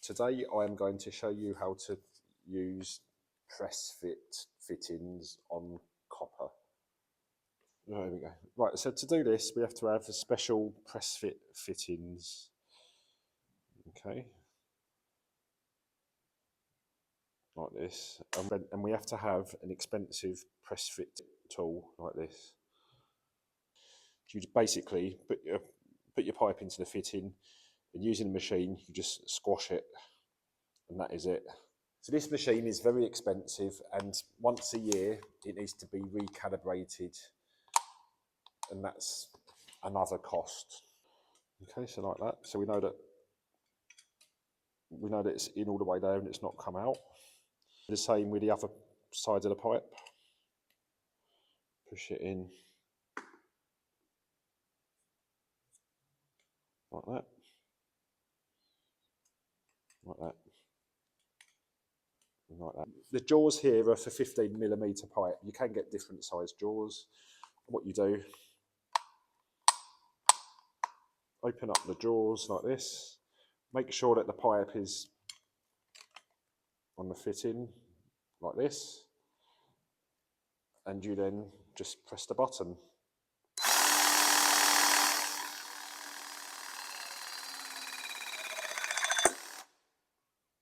Today I am going to show you how to use press fit fittings on copper. There we go. Right, so to do this we have to have a special press fit fittings. Okay. Like this. And we have to have an expensive press fit tool like this. You basically put your pipe into the fitting, and using the machine you just squash it, and that is it. So this machine is very expensive, and once a year it needs to be recalibrated, and that's another cost. Okay, so like that. So we know that it's in all the way there and it's not come out. The same with the other side of the pipe. Push it in like that, like that, and like that. The jaws here are for 15mm pipe. You can get different size jaws. What you do, open up the jaws like this. Make sure that the pipe is on the fitting like this, and you then just press the button.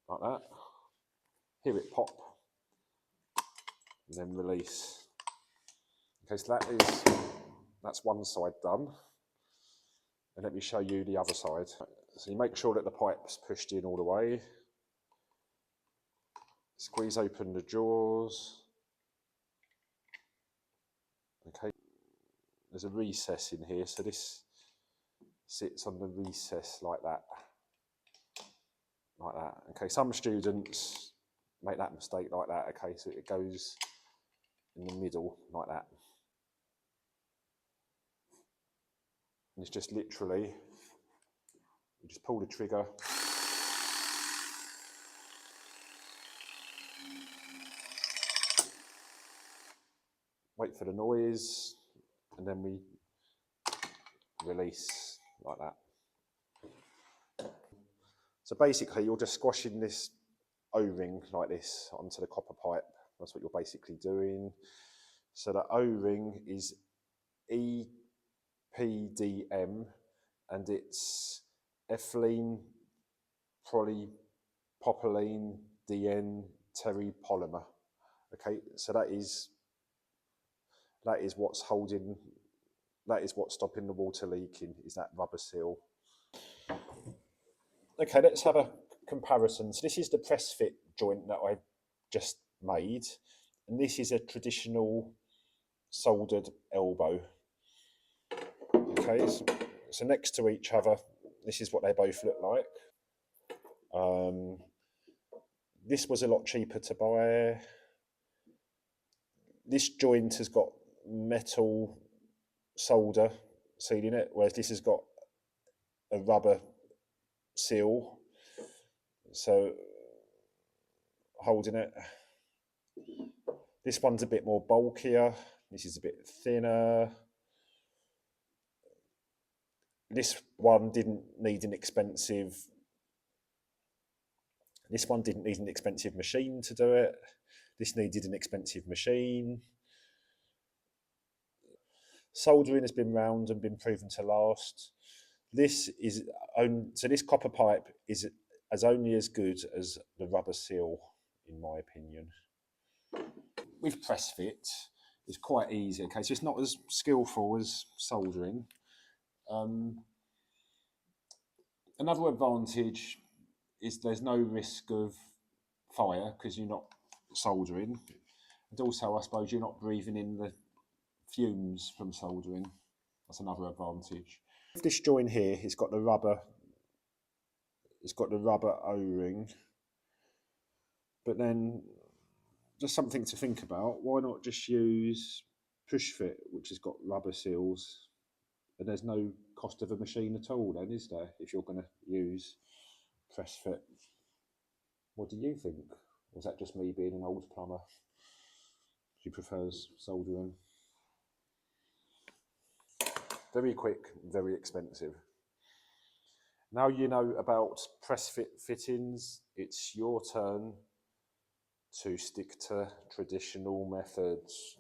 Like that. Hear it pop, and then release. Okay, so that's one side done. And let me show you the other side. So you make sure that the pipe's pushed in all the way. Squeeze open the jaws. Okay, there's a recess in here, so this sits on the recess like that. Like that. Okay, some students make that mistake like that. Okay, so it goes in the middle like that. And it's just literally, you just pull the trigger. Wait for the noise, and then we release like that. So basically you're just squashing this O-ring like this onto the copper pipe. That's what you're basically doing. So the O-ring is EPDM, and it's ethylene polypropylene DN terrypolymer. Okay, so that is what's holding, that is what's stopping the water leaking, is that rubber seal. Okay, let's have a comparison. So this is the press fit joint that I just made, and this is a traditional soldered elbow. Okay, so next to each other, this is what they both look like. This was a lot cheaper to buy. This joint has got metal solder sealing it, whereas this has got a rubber seal, so holding it. This one's a bit more bulkier. This is a bit thinner. This one didn't need an expensive machine to do it. This needed an expensive machine. Soldering has been round and been proven to last. This copper pipe is only as good as the rubber seal, in my opinion. With press fit, it's quite easy. Okay, so it's not as skillful as soldering. Another advantage is there's no risk of fire because you're not soldering, and also I suppose you're not breathing in the fumes from soldering. That's another advantage. This joint here, it's got the rubber O-ring, but then just something to think about. Why not just use push fit, which has got rubber seals, and there's no cost of a machine at all then, is there, if you're going to use press fit? What do you think? Or is that just me being an old plumber who prefers soldering? Very quick, very expensive. Now you know about press fit fittings, it's your turn to stick to traditional methods.